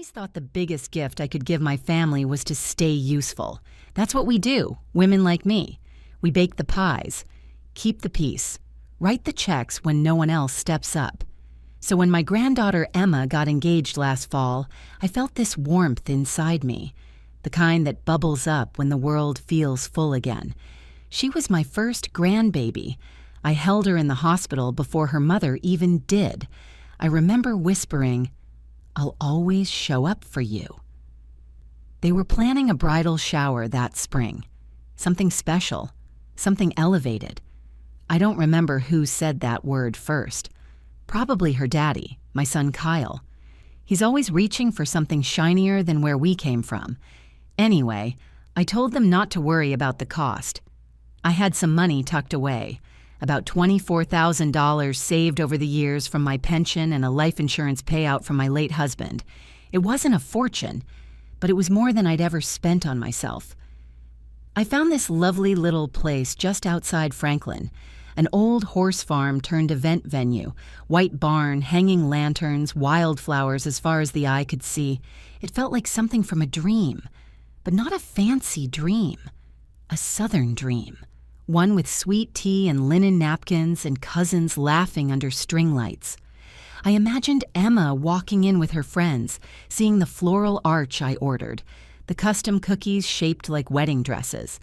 always thought the biggest gift I could give my family was to stay useful. That's what we do, women like me. We bake the pies, keep the peace, write the checks when no one else steps up. So when my granddaughter Emma got engaged last fall, I felt this warmth inside me, the kind that bubbles up when the world feels full again. She was my first grandbaby. I held her in the hospital before her mother even did. I remember whispering, "I'll always show up for you." They were planning a bridal shower that spring. Something special, something elevated. I don't remember who said that word first. Probably her daddy, my son Kyle. He's always reaching for something shinier than where we came from. Anyway, I told them not to worry about the cost. I had some money tucked away, about $24,000 saved over the years from my pension and a life insurance payout from my late husband. It wasn't a fortune, but it was more than I'd ever spent on myself. I found this lovely little place just outside Franklin, an old horse farm turned event venue, white barn, hanging lanterns, wildflowers as far as the eye could see. It felt like something from a dream, but not a fancy dream, a southern dream. One with sweet tea and linen napkins and cousins laughing under string lights. I imagined Emma walking in with her friends, seeing the floral arch I ordered, the custom cookies shaped like wedding dresses.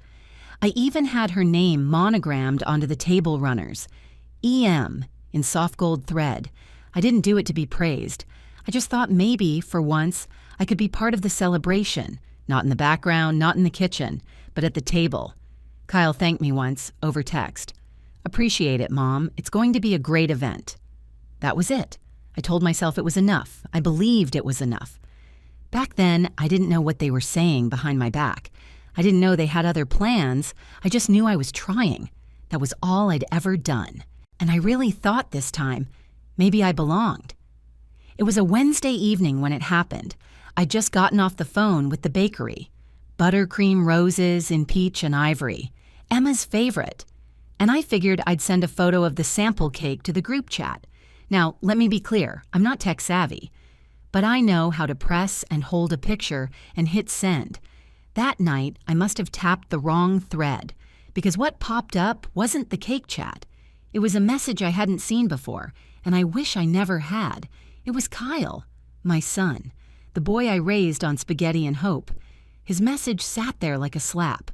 I even had her name monogrammed onto the table runners, EM, in soft gold thread. I didn't do it to be praised. I just thought maybe, for once, I could be part of the celebration, not in the background, not in the kitchen, but at the table. Kyle thanked me once, over text. "Appreciate it, Mom. It's going to be a great event." That was it. I told myself it was enough. I believed it was enough. Back then, I didn't know what they were saying behind my back. I didn't know they had other plans. I just knew I was trying. That was all I'd ever done. And I really thought this time, maybe I belonged. It was a Wednesday evening when it happened. I'd just gotten off the phone with the bakery. Buttercream roses in peach and ivory. Emma's favorite. And I figured I'd send a photo of the sample cake to the group chat. Now, let me be clear, I'm not tech savvy, but I know how to press and hold a picture and hit send. That night, I must have tapped the wrong thread, because what popped up wasn't the cake chat. It was a message I hadn't seen before, and I wish I never had. It was Kyle, my son, the boy I raised on spaghetti and hope. His message sat there like a slap.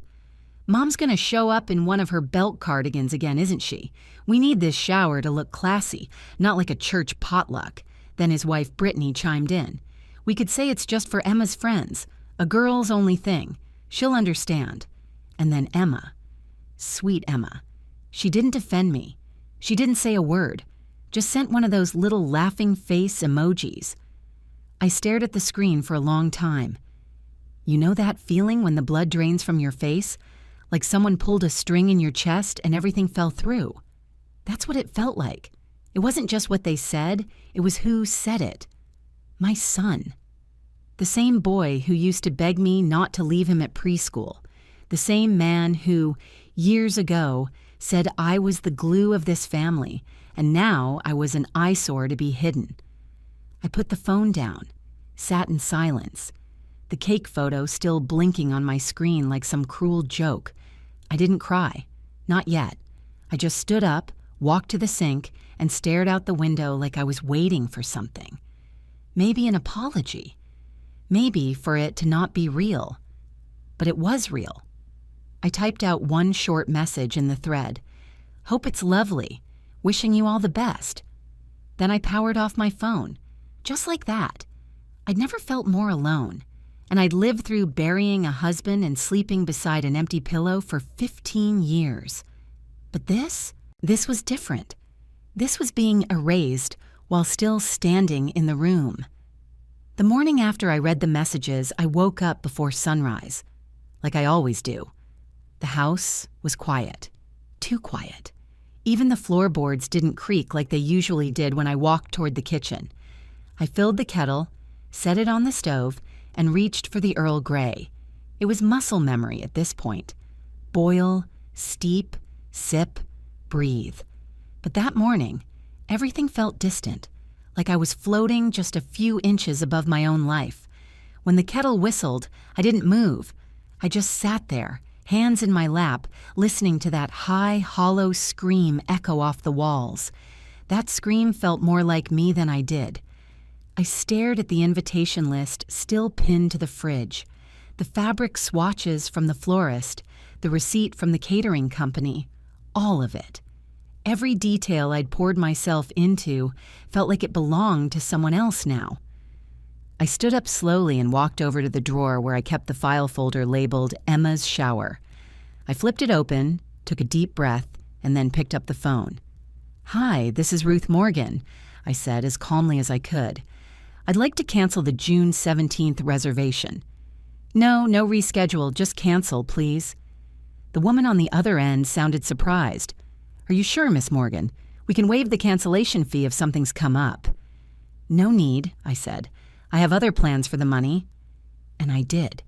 "Mom's gonna show up in one of her belt cardigans again, isn't she? We need this shower to look classy, not like a church potluck." Then his wife Brittany chimed in. "We could say it's just for Emma's friends, a girls only thing. She'll understand." And then Emma. Sweet Emma. She didn't defend me. She didn't say a word, just sent one of those little laughing face emojis. I stared at the screen for a long time. You know that feeling when the blood drains from your face? Like someone pulled a string in your chest and everything fell through. That's what it felt like. It wasn't just what they said, it was who said it. My son. The same boy who used to beg me not to leave him at preschool. The same man who, years ago, said I was the glue of this family, and now I was an eyesore to be hidden. I put the phone down, sat in silence, the cake photo still blinking on my screen like some cruel joke. I didn't cry. Not yet. I just stood up, walked to the sink, and stared out the window like I was waiting for something. Maybe an apology. Maybe for it to not be real. But it was real. I typed out one short message in the thread. "Hope it's lovely. Wishing you all the best." Then I powered off my phone. Just like that. I'd never felt more alone. And I'd lived through burying a husband and sleeping beside an empty pillow for 15 years. But this was different. This was being erased while still standing in the room. The morning after I read the messages, I woke up before sunrise, like I always do. The house was quiet. Too quiet. Even the floorboards didn't creak like they usually did when I walked toward the kitchen. I filled the kettle, set it on the stove, and reached for the Earl Grey. It was muscle memory at this point. Boil, steep, sip, breathe. But that morning, everything felt distant, like I was floating just a few inches above my own life. When the kettle whistled, I didn't move. I just sat there, hands in my lap, listening to that high, hollow scream echo off the walls. That scream felt more like me than I did. I stared at the invitation list still pinned to the fridge, the fabric swatches from the florist, the receipt from the catering company, all of it. Every detail I'd poured myself into felt like it belonged to someone else now. I stood up slowly and walked over to the drawer where I kept the file folder labeled Emma's Shower. I flipped it open, took a deep breath, and then picked up the phone. "Hi, this is Ruth Morgan," I said as calmly as I could. "I'd like to cancel the June 17th reservation." No reschedule, just cancel, please." The woman on the other end sounded surprised. "Are you sure, Miss Morgan? We can waive the cancellation fee if something's come up." "No need," I said. "I have other plans for the money." And I did.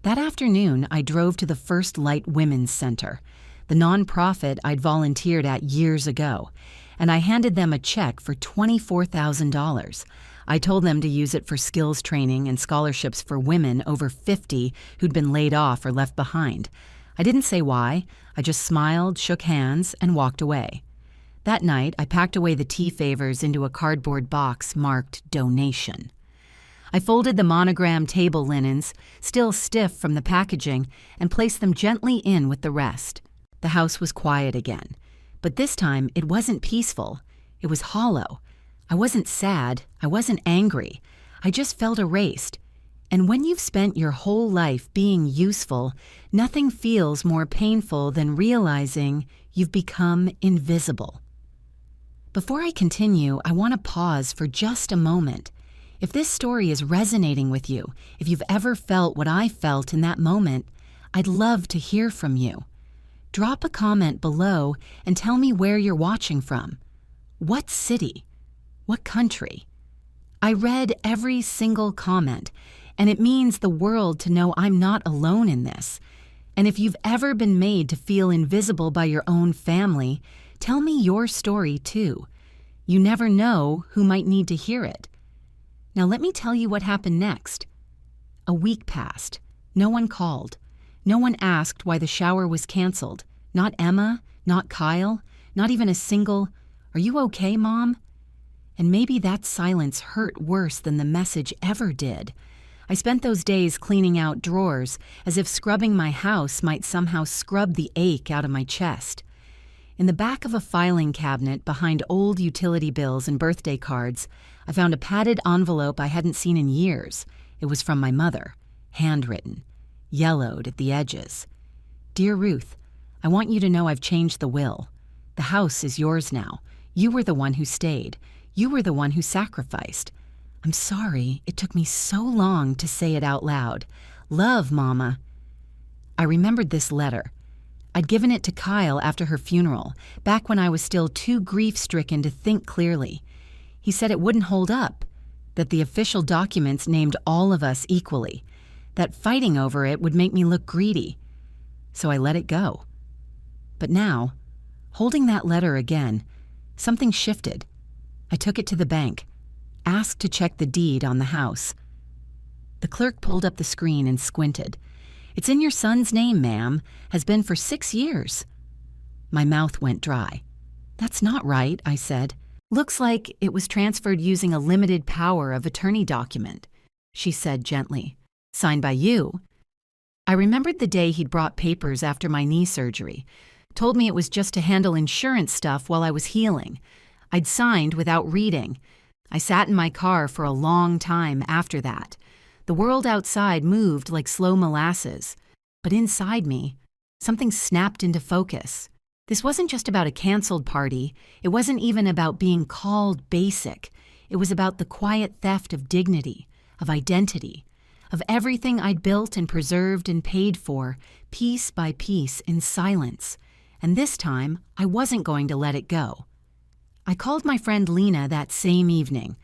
That afternoon, I drove to the First Light Women's Center, the nonprofit I'd volunteered at years ago, and I handed them a check for $24,000. I told them to use it for skills training and scholarships for women over 50 who'd been laid off or left behind. I didn't say why. I just smiled, shook hands, and walked away. That night, I packed away the tea favors into a cardboard box marked donation. I folded the monogram table linens, still stiff from the packaging, and placed them gently in with the rest. The house was quiet again, but this time it wasn't peaceful. It was hollow. I wasn't sad. I wasn't angry. I just felt erased. And when you've spent your whole life being useful, nothing feels more painful than realizing you've become invisible. Before I continue, I want to pause for just a moment. If this story is resonating with you, if you've ever felt what I felt in that moment, I'd love to hear from you. Drop a comment below and tell me where you're watching from. What city? What country? I read every single comment, and it means the world to know I'm not alone in this. And if you've ever been made to feel invisible by your own family, tell me your story too. You never know who might need to hear it. Now let me tell you what happened next. A week passed. No one called. No one asked why the shower was canceled. Not Emma, not Kyle, not even a single, "Are you okay, Mom?" And maybe that silence hurt worse than the message ever did. I spent those days cleaning out drawers, as if scrubbing my house might somehow scrub the ache out of my chest. In the back of a filing cabinet behind old utility bills and birthday cards, I found a padded envelope I hadn't seen in years. It was from my mother, handwritten, yellowed at the edges. "Dear Ruth, I want you to know I've changed the will. The house is yours now. You were the one who stayed. You were the one who sacrificed. I'm sorry it took me so long to say it out loud. Love, Mama." I remembered this letter. I'd given it to Kyle after her funeral, back when I was still too grief-stricken to think clearly. He said it wouldn't hold up, that the official documents named all of us equally, that fighting over it would make me look greedy. So I let it go. But now, holding that letter again, something shifted. I took it to the bank, asked to check the deed on the house. The clerk pulled up the screen and squinted. "It's in your son's name, ma'am. Has been for 6 years." My mouth went dry. "That's not right," I said. "Looks like it was transferred using a limited power of attorney document," she said gently. "Signed by you." I remembered the day he'd brought papers after my knee surgery. Told me it was just to handle insurance stuff while I was healing. I'd signed without reading. I sat in my car for a long time after that. The world outside moved like slow molasses, but inside me, something snapped into focus. This wasn't just about a canceled party. It wasn't even about being called basic. It was about the quiet theft of dignity, of identity, of everything I'd built and preserved and paid for, piece by piece in silence. And this time, I wasn't going to let it go. I called my friend Lena that same evening.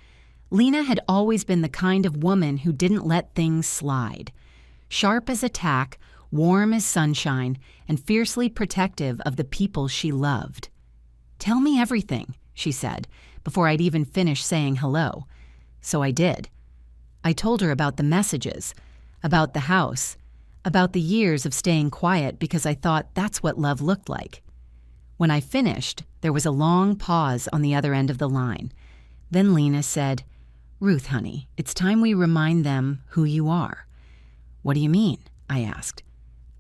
Lena had always been the kind of woman who didn't let things slide. Sharp as a tack, warm as sunshine, and fiercely protective of the people she loved. "Tell me everything," she said, before I'd even finished saying hello. So I did. I told her about the messages, about the house, about the years of staying quiet because I thought that's what love looked like. When I finished, there was a long pause on the other end of the line. Then Lena said, "Ruth, honey, it's time we remind them who you are." "What do you mean?" I asked.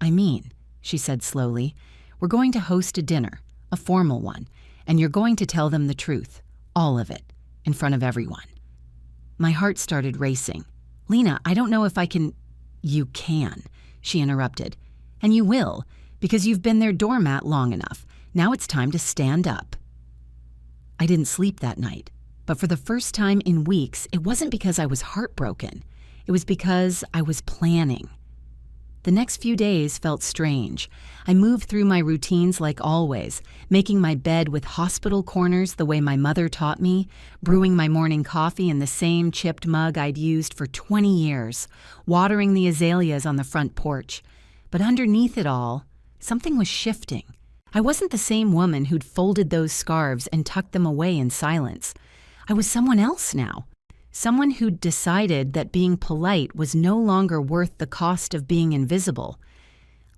"I mean," she said slowly, "we're going to host a dinner, a formal one, and you're going to tell them the truth, all of it, in front of everyone." My heart started racing. "Lena, I don't know if I can—" "You can," she interrupted. "And you will, because you've been their doormat long enough. Now it's time to stand up." I didn't sleep that night, but for the first time in weeks, it wasn't because I was heartbroken. It was because I was planning. The next few days felt strange. I moved through my routines like always, making my bed with hospital corners the way my mother taught me, brewing my morning coffee in the same chipped mug I'd used for 20 years, watering the azaleas on the front porch. But underneath it all, something was shifting. I wasn't the same woman who'd folded those scarves and tucked them away in silence. I was someone else now. Someone who'd decided that being polite was no longer worth the cost of being invisible.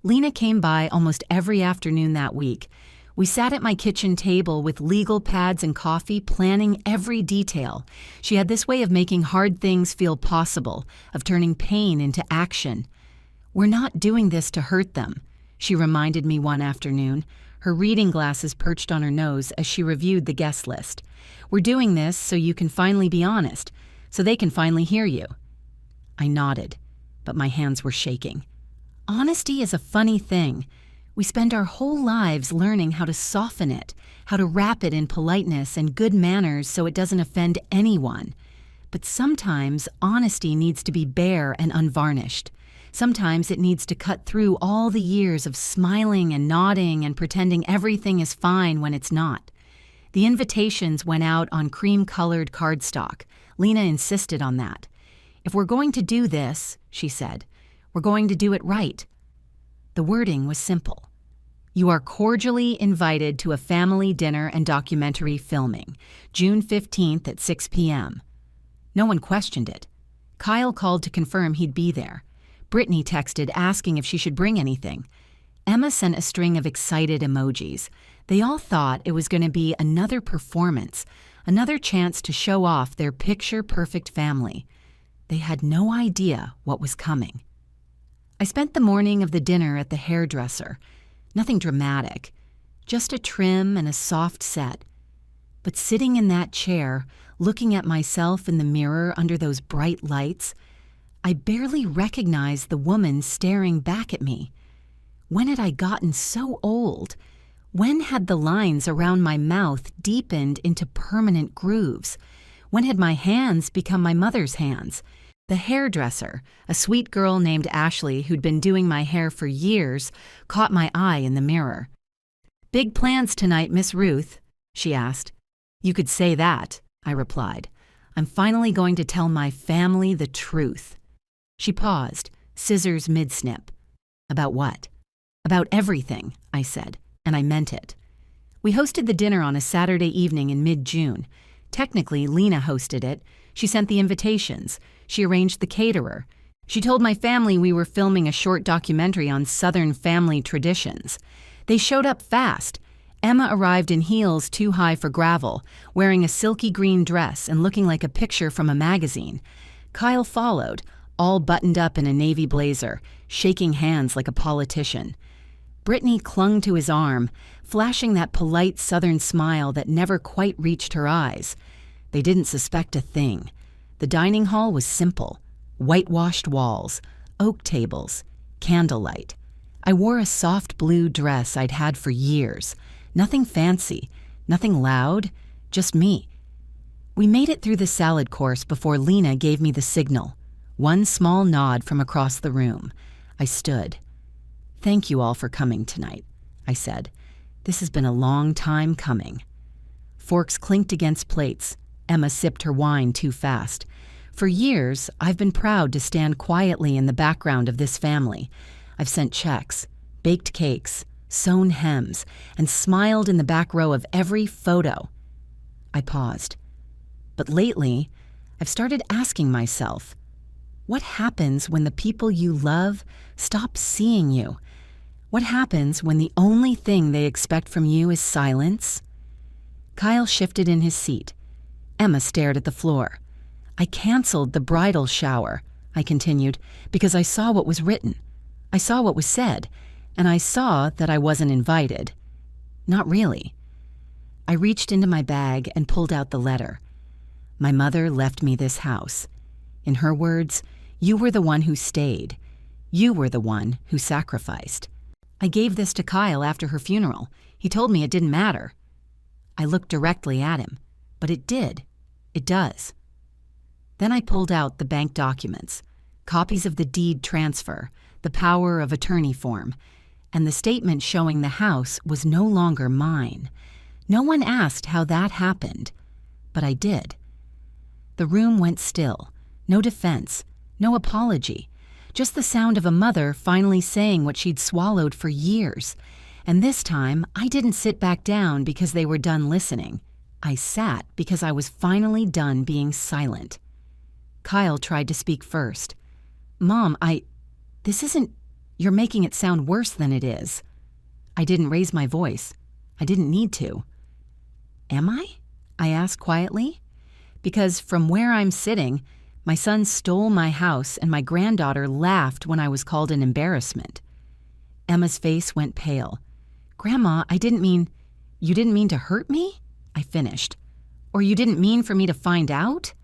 Lena came by almost every afternoon that week. We sat at my kitchen table with legal pads and coffee, planning every detail. She had this way of making hard things feel possible, of turning pain into action. "We're not doing this to hurt them," she reminded me one afternoon, her reading glasses perched on her nose as she reviewed the guest list. "We're doing this so you can finally be honest, so they can finally hear you." I nodded, but my hands were shaking. Honesty is a funny thing. We spend our whole lives learning how to soften it, how to wrap it in politeness and good manners so it doesn't offend anyone. But sometimes honesty needs to be bare and unvarnished. Sometimes it needs to cut through all the years of smiling and nodding and pretending everything is fine when it's not. The invitations went out on cream-colored cardstock. Lena insisted on that. "If we're going to do this," she said, "we're going to do it right." The wording was simple. "You are cordially invited to a family dinner and documentary filming, June 15th at 6 p.m. No one questioned it. Kyle called to confirm he'd be there. Brittany texted asking if she should bring anything. Emma sent a string of excited emojis. They all thought it was going to be another performance, another chance to show off their picture-perfect family. They had no idea what was coming. I spent the morning of the dinner at the hairdresser. Nothing dramatic, just a trim and a soft set. But sitting in that chair, looking at myself in the mirror under those bright lights, I barely recognized the woman staring back at me. When had I gotten so old? When had the lines around my mouth deepened into permanent grooves? When had my hands become my mother's hands? The hairdresser, a sweet girl named Ashley who'd been doing my hair for years, caught my eye in the mirror. "Big plans tonight, Miss Ruth?" she asked. "You could say that," I replied. "I'm finally going to tell my family the truth." She paused, scissors mid-snip. "About what?" "About everything," I said, and I meant it. We hosted the dinner on a Saturday evening in mid-June. Technically, Lena hosted it. She sent the invitations. She arranged the caterer. She told my family we were filming a short documentary on Southern family traditions. They showed up fast. Emma arrived in heels too high for gravel, wearing a silky green dress and looking like a picture from a magazine. Kyle followed, all buttoned up in a navy blazer, shaking hands like a politician. Brittany clung to his arm, flashing that polite Southern smile that never quite reached her eyes. They didn't suspect a thing. The dining hall was simple. Whitewashed walls, oak tables, candlelight. I wore a soft blue dress I'd had for years. Nothing fancy, nothing loud, just me. We made it through the salad course before Lena gave me the signal. One small nod from across the room. I stood. "Thank you all for coming tonight," I said. "This has been a long time coming." Forks clinked against plates. Emma sipped her wine too fast. For years, I've been proud to stand quietly in the background of this family. I've sent checks, baked cakes, sewn hems, and smiled in the back row of every photo. I paused. But lately, I've started asking myself, What happens when the people you love stop seeing you? What happens when the only thing they expect from you is silence? Kyle shifted in his seat. Emma stared at the floor. I canceled the bridal shower, I continued, because I saw what was written. I saw what was said, and I saw that I wasn't invited. Not really. I reached into my bag and pulled out the letter. My mother left me this house. In her words, you were the one who stayed. You were the one who sacrificed. I gave this to Kyle after her funeral. He told me it didn't matter. I looked directly at him, but it did. It does. Then I pulled out the bank documents, copies of the deed transfer, the power of attorney form, and the statement showing the house was no longer mine. No one asked how that happened, but I did. The room went still. No defense, no apology, just the sound of a mother finally saying what she'd swallowed for years. And this time, I didn't sit back down because they were done listening. I sat because I was finally done being silent. Kyle tried to speak first. Mom, this isn't, you're making it sound worse than it is. I didn't raise my voice. I didn't need to. Am I? I asked quietly. Because from where I'm sitting, my son stole my house and my granddaughter laughed when I was called an embarrassment. Emma's face went pale. Grandma, you didn't mean to hurt me? I finished. Or you didn't mean for me to find out?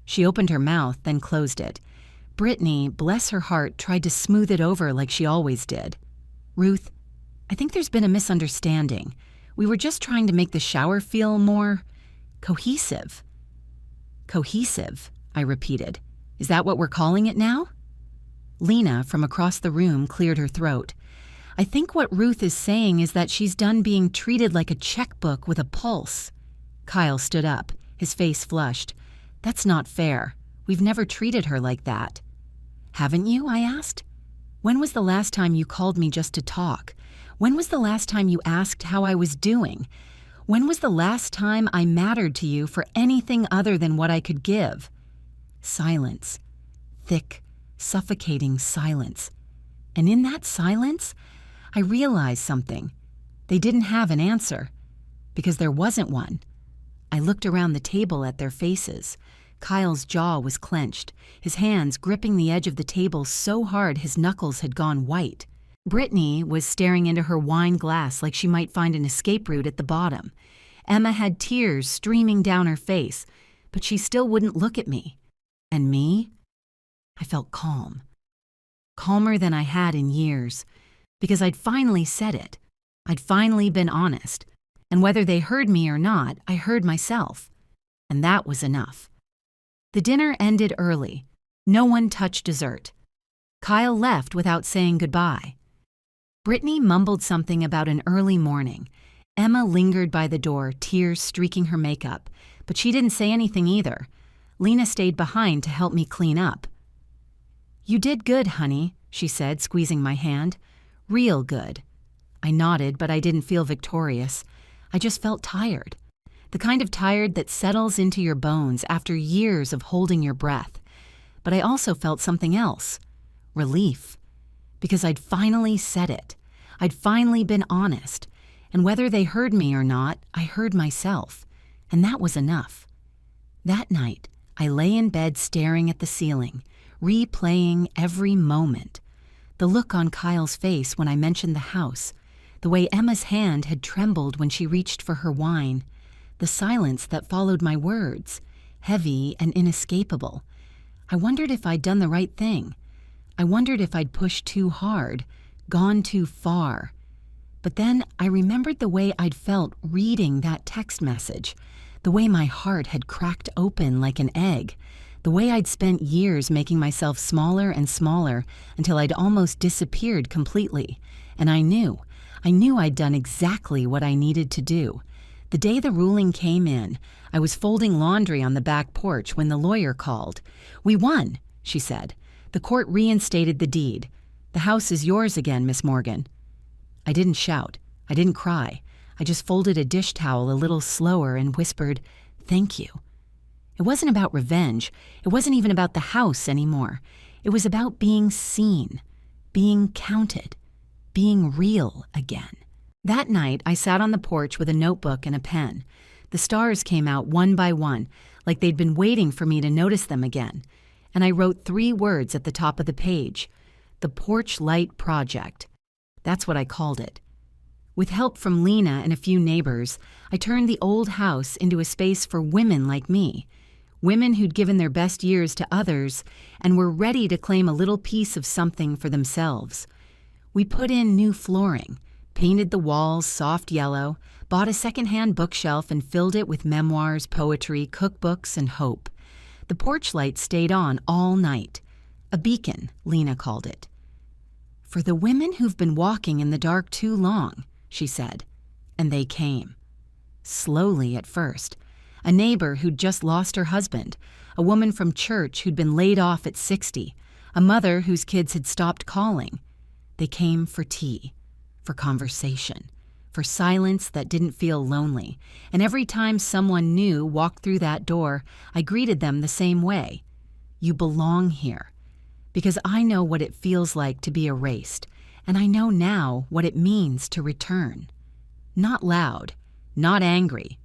She opened her mouth, then closed it. Brittany, bless her heart, tried to smooth it over like she always did. Ruth, I think there's been a misunderstanding. We were just trying to make the shower feel more cohesive. Cohesive, I repeated. Is that what we're calling it now? Lena, from across the room, cleared her throat. I think what Ruth is saying is that she's done being treated like a checkbook with a pulse. Kyle stood up, his face flushed. That's not fair. We've never treated her like that. Haven't you? I asked. When was the last time you called me just to talk? When was the last time you asked how I was doing? When was the last time I mattered to you for anything other than what I could give? Silence. Thick, suffocating silence. And in that silence, I realized something. They didn't have an answer, because there wasn't one. I looked around the table at their faces. Kyle's jaw was clenched, his hands gripping the edge of the table so hard his knuckles had gone white. Brittany was staring into her wine glass like she might find an escape route at the bottom. Emma had tears streaming down her face, but she still wouldn't look at me. And me? I felt calm. Calmer than I had in years, because I'd finally said it. I'd finally been honest. And whether they heard me or not, I heard myself. And that was enough. The dinner ended early. No one touched dessert. Kyle left without saying goodbye. Brittany mumbled something about an early morning. Emma lingered by the door, tears streaking her makeup, but she didn't say anything either. Lena stayed behind to help me clean up. You did good, honey, she said, squeezing my hand. Real good. I nodded, but I didn't feel victorious. I just felt tired. The kind of tired that settles into your bones after years of holding your breath. But I also felt something else. Relief. Because I'd finally said it. I'd finally been honest. And whether they heard me or not, I heard myself. And that was enough. That night, I lay in bed staring at the ceiling, replaying every moment. The look on Kyle's face when I mentioned the house, the way Emma's hand had trembled when she reached for her wine, the silence that followed my words, heavy and inescapable. I wondered if I'd done the right thing. I wondered if I'd pushed too hard, gone too far. But then I remembered the way I'd felt reading that text message, the way my heart had cracked open like an egg, the way I'd spent years making myself smaller and smaller until I'd almost disappeared completely. And I knew I'd done exactly what I needed to do. The day the ruling came in, I was folding laundry on the back porch when the lawyer called. We won, she said. The court reinstated the deed. The house is yours again, Miss Morgan. I didn't shout. I didn't cry. I just folded a dish towel a little slower and whispered, thank you. It wasn't about revenge. It wasn't even about the house anymore. It was about being seen, being counted, being real again. That night, I sat on the porch with a notebook and a pen. The stars came out one by one, like they'd been waiting for me to notice them again. And I wrote 3 words at the top of the page: the Porch Light Project. That's what I called it. With help from Lena and a few neighbors, I turned the old house into a space for women like me, women who'd given their best years to others and were ready to claim a little piece of something for themselves. We put in new flooring, painted the walls soft yellow, bought a secondhand bookshelf and filled it with memoirs, poetry, cookbooks, and hope. The porch light stayed on all night. A beacon, Lena called it. "For the women who've been walking in the dark too long," she said. And they came. Slowly at first. A neighbor who'd just lost her husband, a woman from church who'd been laid off at 60, a mother whose kids had stopped calling. They came for tea, for conversation, for silence that didn't feel lonely. And every time someone new walked through that door, I greeted them the same way. "You belong here." Because I know what it feels like to be erased, and I know now what it means to return. Not loud, not angry,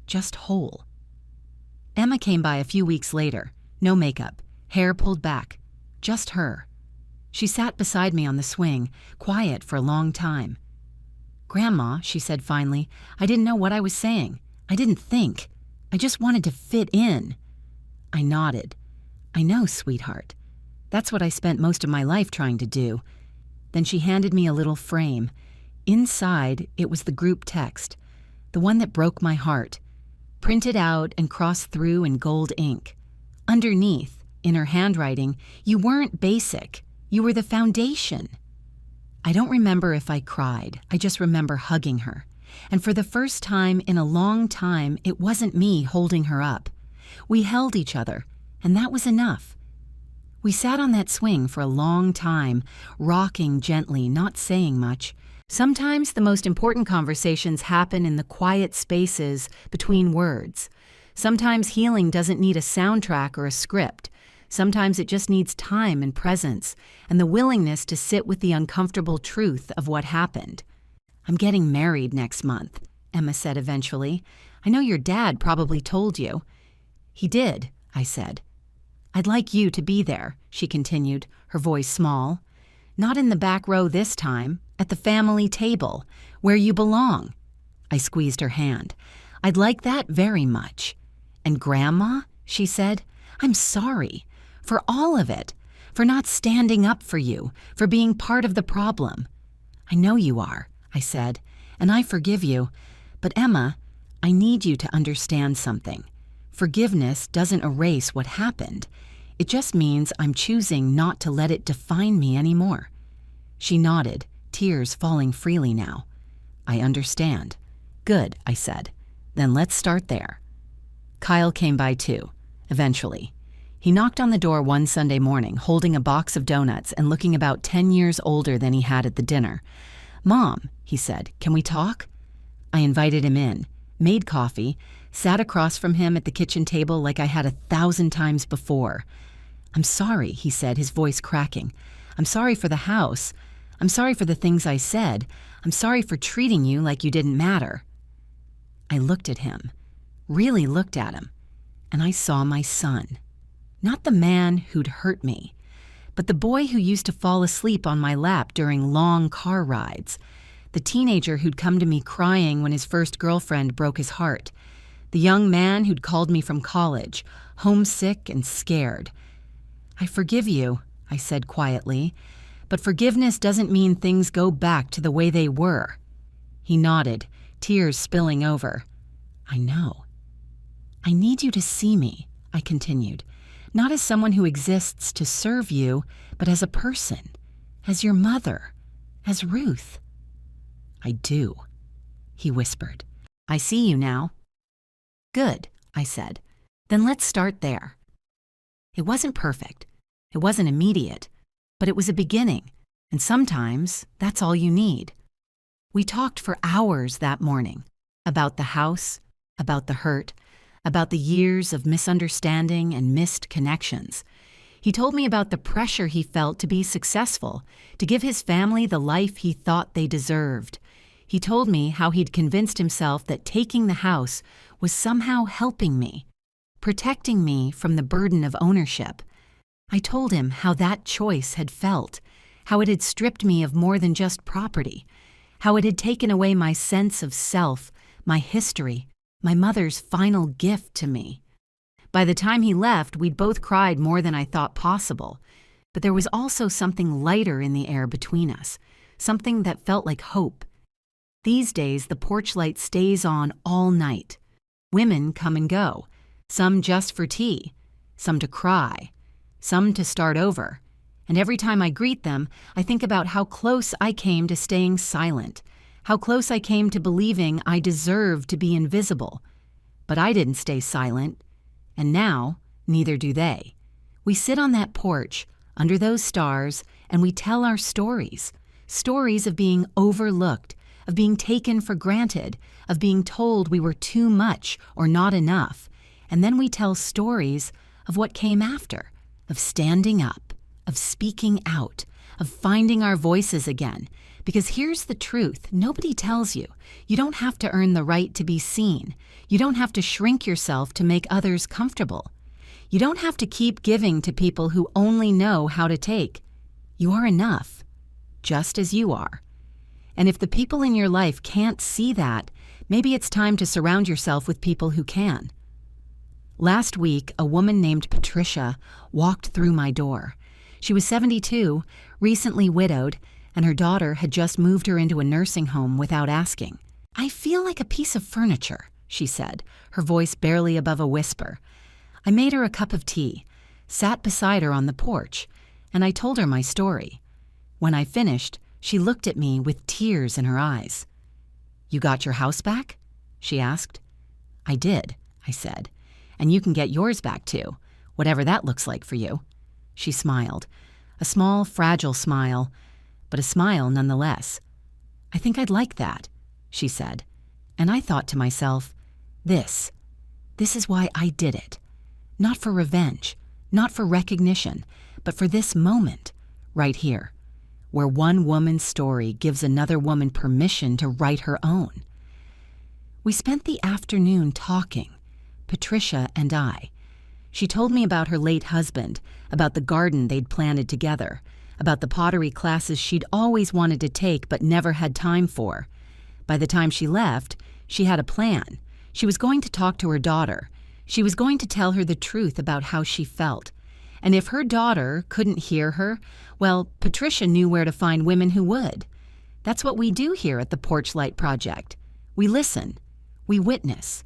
just whole. Emma came by a few weeks later, no makeup, hair pulled back, just her. She sat beside me on the swing, quiet for a long time. "Grandma," she said finally, "I didn't know what I was saying. I didn't think. I just wanted to fit in." I nodded. "I know, sweetheart. That's what I spent most of my life trying to do." Then she handed me a little frame. Inside, it was the group text, the one that broke my heart, printed out and crossed through in gold ink. Underneath, in her handwriting, "You weren't basic. You were the foundation." I don't remember if I cried. I just remember hugging her. And for the first time in a long time, it wasn't me holding her up. We held each other, and that was enough. We sat on that swing for a long time, rocking gently, not saying much. Sometimes the most important conversations happen in the quiet spaces between words. Sometimes healing doesn't need a soundtrack or a script. Sometimes it just needs time and presence, and the willingness to sit with the uncomfortable truth of what happened. "I'm getting married next month," Emma said eventually. "I know your dad probably told you." "He did," I said. "I'd like you to be there," she continued, her voice small. "Not in the back row this time, at the family table, where you belong." I squeezed her hand. "I'd like that very much." "And Grandma," she said, "I'm sorry. For all of it. For not standing up for you, for being part of the problem." "I know you are," I said, "and I forgive you. But Emma, I need you to understand something. Forgiveness doesn't erase what happened. It just means I'm choosing not to let it define me anymore." She nodded, tears falling freely now. "I understand." "Good," I said. "Then let's start there." Kyle came by too, eventually. He knocked on the door one Sunday morning, holding a box of donuts and looking about 10 years older than he had at the dinner. "Mom," he said, "can we talk?" I invited him in, made coffee, sat across from him at the kitchen table like I had 1,000 times before. "I'm sorry," he said, his voice cracking. "I'm sorry for the house. I'm sorry for the things I said. I'm sorry for treating you like you didn't matter." I looked at him, really looked at him, and I saw my son. Not the man who'd hurt me, but the boy who used to fall asleep on my lap during long car rides, the teenager who'd come to me crying when his first girlfriend broke his heart, the young man who'd called me from college, homesick and scared. "I forgive you," I said quietly, "but forgiveness doesn't mean things go back to the way they were." He nodded, tears spilling over. "I know." "I need you to see me," I continued, "not as someone who exists to serve you, but as a person, as your mother, as Ruth." "I do," he whispered. "I see you now." "Good," I said. "Then let's start there." It wasn't perfect. It wasn't immediate, but it was a beginning, and sometimes that's all you need. We talked for hours that morning, about the house, about the hurt, about the years of misunderstanding and missed connections. He told me about the pressure he felt to be successful, to give his family the life he thought they deserved. He told me how he'd convinced himself that taking the house was somehow helping me, protecting me from the burden of ownership. I told him how that choice had felt, how it had stripped me of more than just property, how it had taken away my sense of self, my history, my mother's final gift to me. By the time he left, we'd both cried more than I thought possible, but there was also something lighter in the air between us, something that felt like hope. These days, the porch light stays on all night. Women come and go, some just for tea, some to cry, some to start over. And every time I greet them, I think about how close I came to staying silent, how close I came to believing I deserved to be invisible. But I didn't stay silent, and now neither do they. We sit on that porch, under those stars, and we tell our stories. Stories of being overlooked, of being taken for granted, of being told we were too much or not enough. And then we tell stories of what came after, of standing up, of speaking out, of finding our voices again. Because here's the truth, nobody tells you. You don't have to earn the right to be seen. You don't have to shrink yourself to make others comfortable. You don't have to keep giving to people who only know how to take. You are enough, just as you are. And if the people in your life can't see that, maybe it's time to surround yourself with people who can. Last week, a woman named Patricia walked through my door. She was 72, recently widowed, and her daughter had just moved her into a nursing home without asking. "I feel like a piece of furniture," she said, her voice barely above a whisper. I made her a cup of tea, sat beside her on the porch, and I told her my story. When I finished, she looked at me with tears in her eyes. "You got your house back?" she asked. "I did," I said. "And you can get yours back too, whatever that looks like for you." She smiled, a small, fragile smile, but a smile nonetheless. "I think I'd like that," she said. And I thought to myself, this is why I did it. Not for revenge, not for recognition, but for this moment, right here, where one woman's story gives another woman permission to write her own. We spent the afternoon talking, Patricia and I. She told me about her late husband, about the garden they'd planted together, about the pottery classes she'd always wanted to take but never had time for. By the time she left, she had a plan. She was going to talk to her daughter. She was going to tell her the truth about how she felt. And if her daughter couldn't hear her, well, Patricia knew where to find women who would. That's what we do here at the Porchlight Project. We listen. We witness.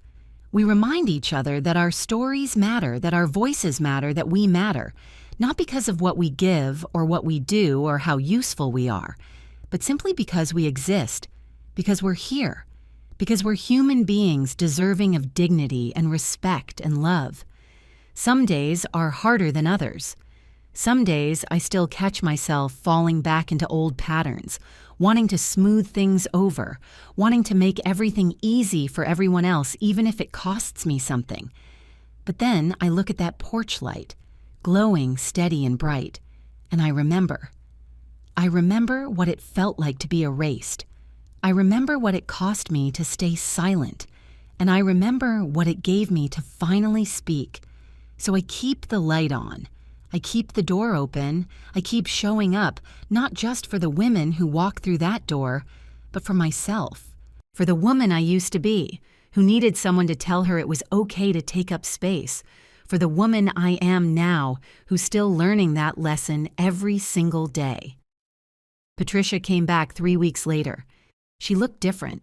We remind each other that our stories matter, that our voices matter, that we matter, not because of what we give or what we do or how useful we are, but simply because we exist, because we're here, because we're human beings deserving of dignity and respect and love. Some days are harder than others. Some days I still catch myself falling back into old patterns, wanting to smooth things over, wanting to make everything easy for everyone else, even if it costs me something. But then I look at that porch light, glowing steady and bright, and I remember. I remember what it felt like to be erased. I remember what it cost me to stay silent, and I remember what it gave me to finally speak. So I keep the light on. I keep the door open. I keep showing up, not just for the women who walk through that door, but for myself, for the woman I used to be, who needed someone to tell her it was okay to take up space, for the woman I am now, who's still learning that lesson every single day. Patricia came back 3 weeks later. She looked different.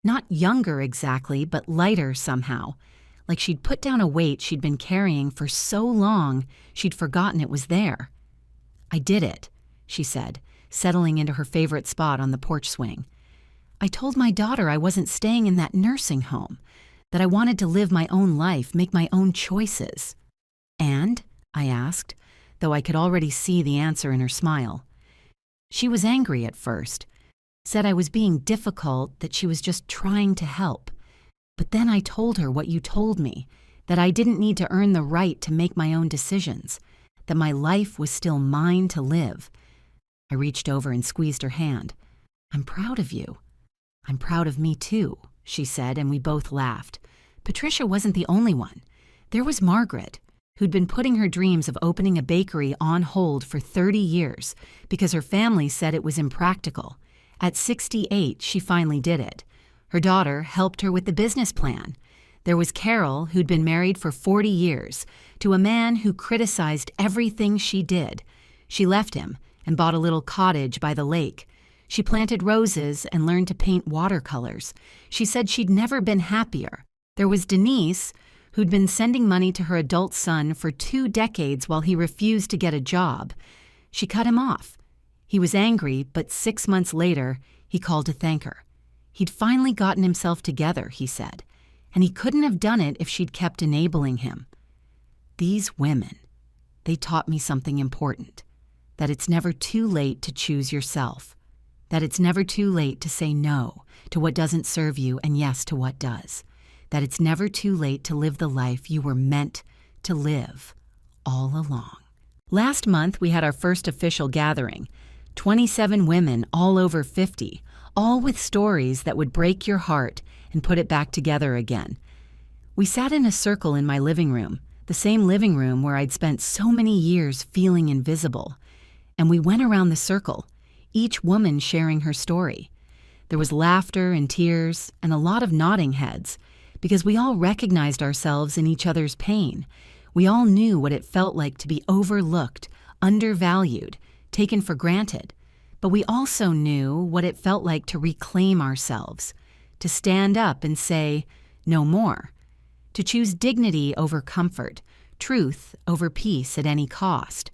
Not younger exactly, but lighter somehow. Like she'd put down a weight she'd been carrying for so long, she'd forgotten it was there. "I did it," she said, settling into her favorite spot on the porch swing. "I told my daughter I wasn't staying in that nursing home, that I wanted to live my own life, make my own choices." "And?" I asked, though I could already see the answer in her smile. She was angry at first, said I was being difficult, that she was just trying to help. But then I told her what you told me, that I didn't need to earn the right to make my own decisions, that my life was still mine to live. I reached over and squeezed her hand. "I'm proud of you." "I'm proud of me too," she said, and we both laughed. Patricia wasn't the only one. There was Margaret, who'd been putting her dreams of opening a bakery on hold for 30 years because her family said it was impractical. At 68, she finally did it. Her daughter helped her with the business plan. There was Carol, who'd been married for 40 years, to a man who criticized everything she did. She left him and bought a little cottage by the lake. She planted roses and learned to paint watercolors. She said she'd never been happier. There was Denise, who'd been sending money to her adult son for 2 decades while he refused to get a job. She cut him off. He was angry, but 6 months later, he called to thank her. He'd finally gotten himself together, he said, and he couldn't have done it if she'd kept enabling him. These women, they taught me something important, that it's never too late to choose yourself, that it's never too late to say no to what doesn't serve you and yes to what does, that it's never too late to live the life you were meant to live all along. Last month, we had our first official gathering, 27 women all over 50, all with stories that would break your heart and put it back together again. We sat in a circle in my living room, the same living room where I'd spent so many years feeling invisible, and we went around the circle, each woman sharing her story. There was laughter and tears and a lot of nodding heads, because we all recognized ourselves in each other's pain. We all knew what it felt like to be overlooked, undervalued, taken for granted. But we also knew what it felt like to reclaim ourselves, to stand up and say, no more, to choose dignity over comfort, truth over peace at any cost.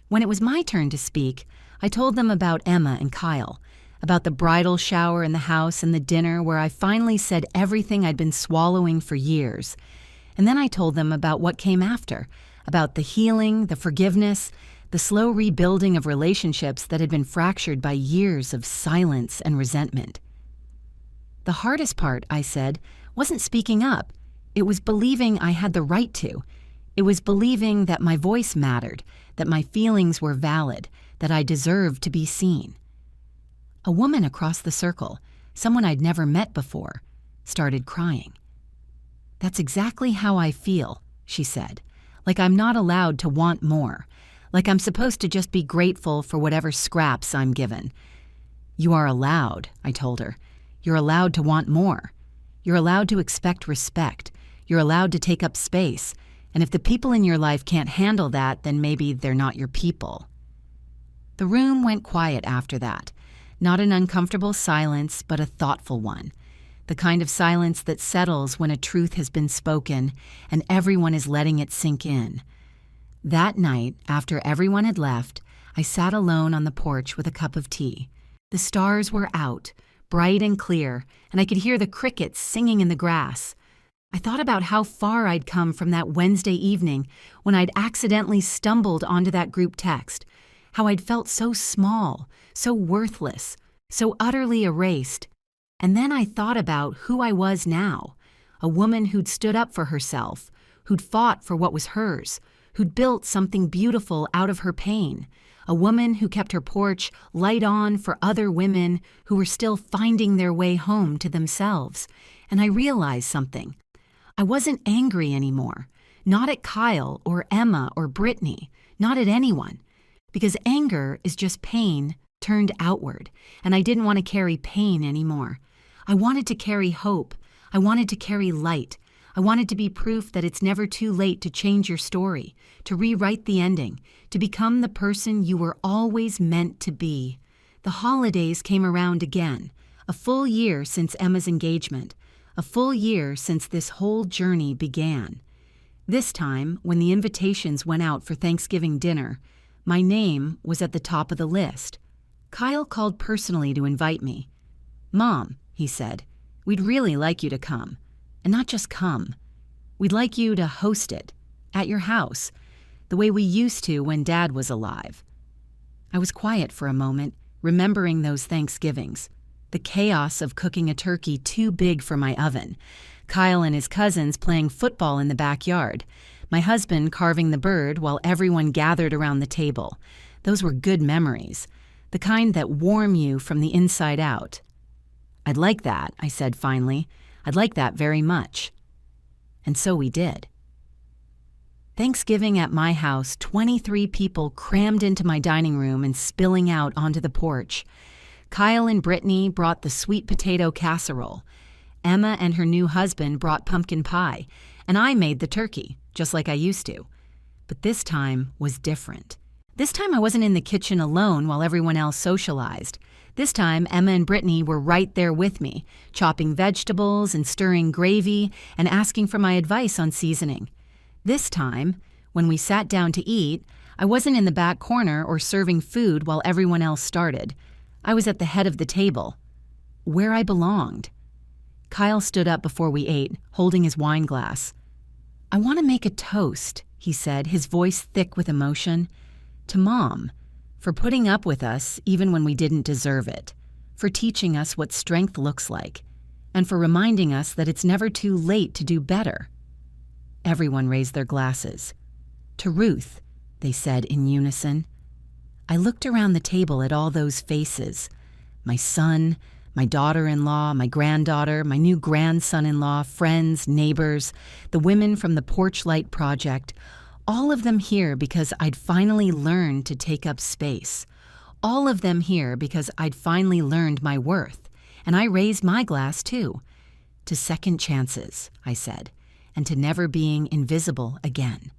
When it was my turn to speak, I told them about Emma and Kyle, about the bridal shower in the house and the dinner where I finally said everything I'd been swallowing for years. And then I told them about what came after, about the healing, the forgiveness, the slow rebuilding of relationships that had been fractured by years of silence and resentment. The hardest part, I said, wasn't speaking up. It was believing I had the right to. It was believing that my voice mattered, that my feelings were valid, that I deserved to be seen. A woman across the circle, someone I'd never met before, started crying. "That's exactly how I feel," she said, "like I'm not allowed to want more, like I'm supposed to just be grateful for whatever scraps I'm given." "You are allowed," I told her. "You're allowed to want more. You're allowed to expect respect. You're allowed to take up space. And if the people in your life can't handle that, then maybe they're not your people." The room went quiet after that. Not an uncomfortable silence, but a thoughtful one. The kind of silence that settles when a truth has been spoken and everyone is letting it sink in. That night, after everyone had left, I sat alone on the porch with a cup of tea. The stars were out, bright and clear, and I could hear the crickets singing in the grass. I thought about how far I'd come from that Wednesday evening when I'd accidentally stumbled onto that group text, how I'd felt so small, so worthless, so utterly erased. And then I thought about who I was now, a woman who'd stood up for herself, who'd fought for what was hers, who'd built something beautiful out of her pain, a woman who kept her porch light on for other women who were still finding their way home to themselves. And I realized something. I wasn't angry anymore, not at Kyle or Emma or Brittany, not at anyone, because anger is just pain turned outward, and I didn't want to carry pain anymore. I wanted to carry hope. I wanted to carry light. I wanted to be proof that it's never too late to change your story, to rewrite the ending, to become the person you were always meant to be. The holidays came around again, a full year since Emma's engagement, a full year since this whole journey began. This time, when the invitations went out for Thanksgiving dinner, my name was at the top of the list. Kyle called personally to invite me. "Mom," he said, "we'd really like you to come. And not just come. We'd like you to host it, at your house, the way we used to when Dad was alive." I was quiet for a moment, remembering those Thanksgivings, the chaos of cooking a turkey too big for my oven, Kyle and his cousins playing football in the backyard, my husband carving the bird while everyone gathered around the table. Those were good memories, the kind that warm you from the inside out. "I'd like that," I said finally. "I'd like that very much." And so we did. Thanksgiving at my house, 23 people crammed into my dining room and spilling out onto the porch. Kyle and Brittany brought the sweet potato casserole. Emma and her new husband brought pumpkin pie, and I made the turkey, just like I used to. But this time was different. This time I wasn't in the kitchen alone while everyone else socialized. This time Emma and Brittany were right there with me, chopping vegetables and stirring gravy and asking for my advice on seasoning. This time, when we sat down to eat, I wasn't in the back corner or serving food while everyone else started. I was at the head of the table, where I belonged. Kyle stood up before we ate, holding his wine glass. "I want to make a toast," he said, his voice thick with emotion, "to Mom, for putting up with us even when we didn't deserve it, for teaching us what strength looks like, and for reminding us that it's never too late to do better." Everyone raised their glasses. "To Ruth," they said in unison. I looked around the table at all those faces. My son, my daughter-in-law, my granddaughter, my new grandson-in-law, friends, neighbors, the women from the Porch Light Project, all of them here because I'd finally learned to take up space. All of them here because I'd finally learned my worth. And I raised my glass too. To second chances, I said, and to never being invisible again.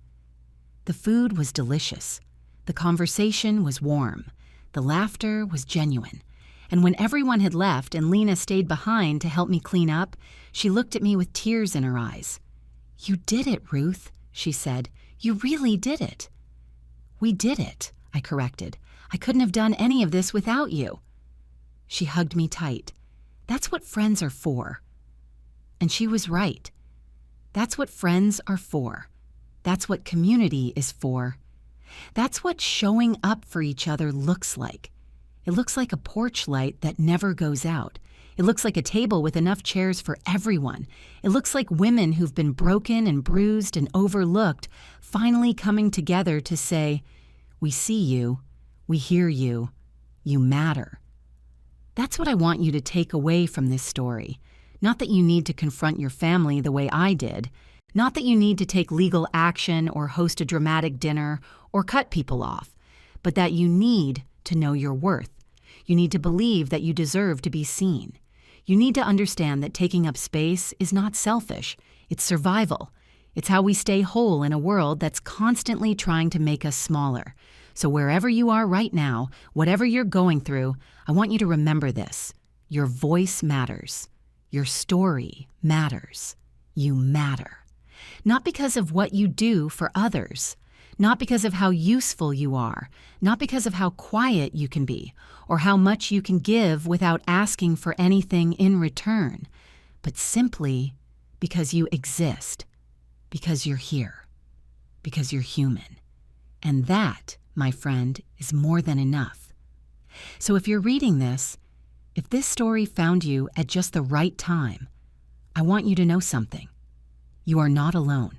The food was delicious. The conversation was warm. The laughter was genuine. And when everyone had left and Lena stayed behind to help me clean up, she looked at me with tears in her eyes. "You did it, Ruth," she said. "You really did it." "We did it," I corrected. "I couldn't have done any of this without you." She hugged me tight. "That's what friends are for." And she was right. That's what friends are for. That's what community is for. That's what showing up for each other looks like. It looks like a porch light that never goes out. It looks like a table with enough chairs for everyone. It looks like women who've been broken and bruised and overlooked finally coming together to say, "We see you, we hear you, you matter." That's what I want you to take away from this story. Not that you need to confront your family the way I did. Not that you need to take legal action or host a dramatic dinner or cut people off, but that you need to know your worth. You need to believe that you deserve to be seen. You need to understand that taking up space is not selfish. It's survival. It's how we stay whole in a world that's constantly trying to make us smaller. So wherever you are right now, whatever you're going through, I want you to remember this. Your voice matters. Your story matters. You matter. Not because of what you do for others, not because of how useful you are, not because of how quiet you can be, or how much you can give without asking for anything in return, but simply because you exist, because you're here, because you're human. And that, my friend, is more than enough. So if you're reading this, if this story found you at just the right time, I want you to know something. You are not alone.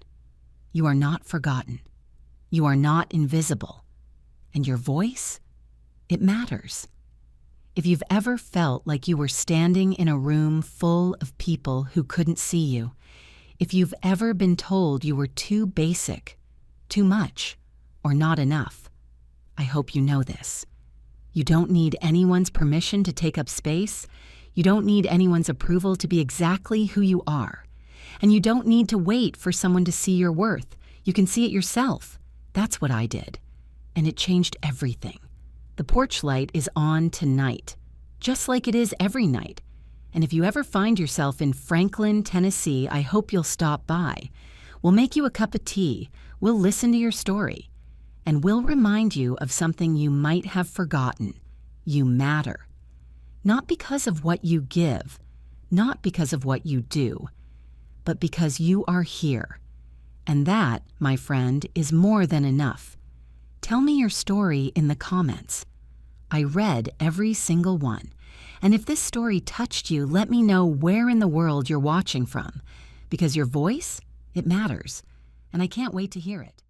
You are not forgotten. You are not invisible. And your voice, it matters. If you've ever felt like you were standing in a room full of people who couldn't see you, if you've ever been told you were too basic, too much, or not enough, I hope you know this. You don't need anyone's permission to take up space. You don't need anyone's approval to be exactly who you are. And you don't need to wait for someone to see your worth. You can see it yourself. That's what I did. And it changed everything. The porch light is on tonight, just like it is every night. And if you ever find yourself in Franklin, Tennessee, I hope you'll stop by. We'll make you a cup of tea. We'll listen to your story. And we'll remind you of something you might have forgotten. You matter. Not because of what you give, not because of what you do, but because you are here. And that, my friend, is more than enough. Tell me your story in the comments. I read every single one. And if this story touched you, let me know where in the world you're watching from. Because your voice, it matters. And I can't wait to hear it.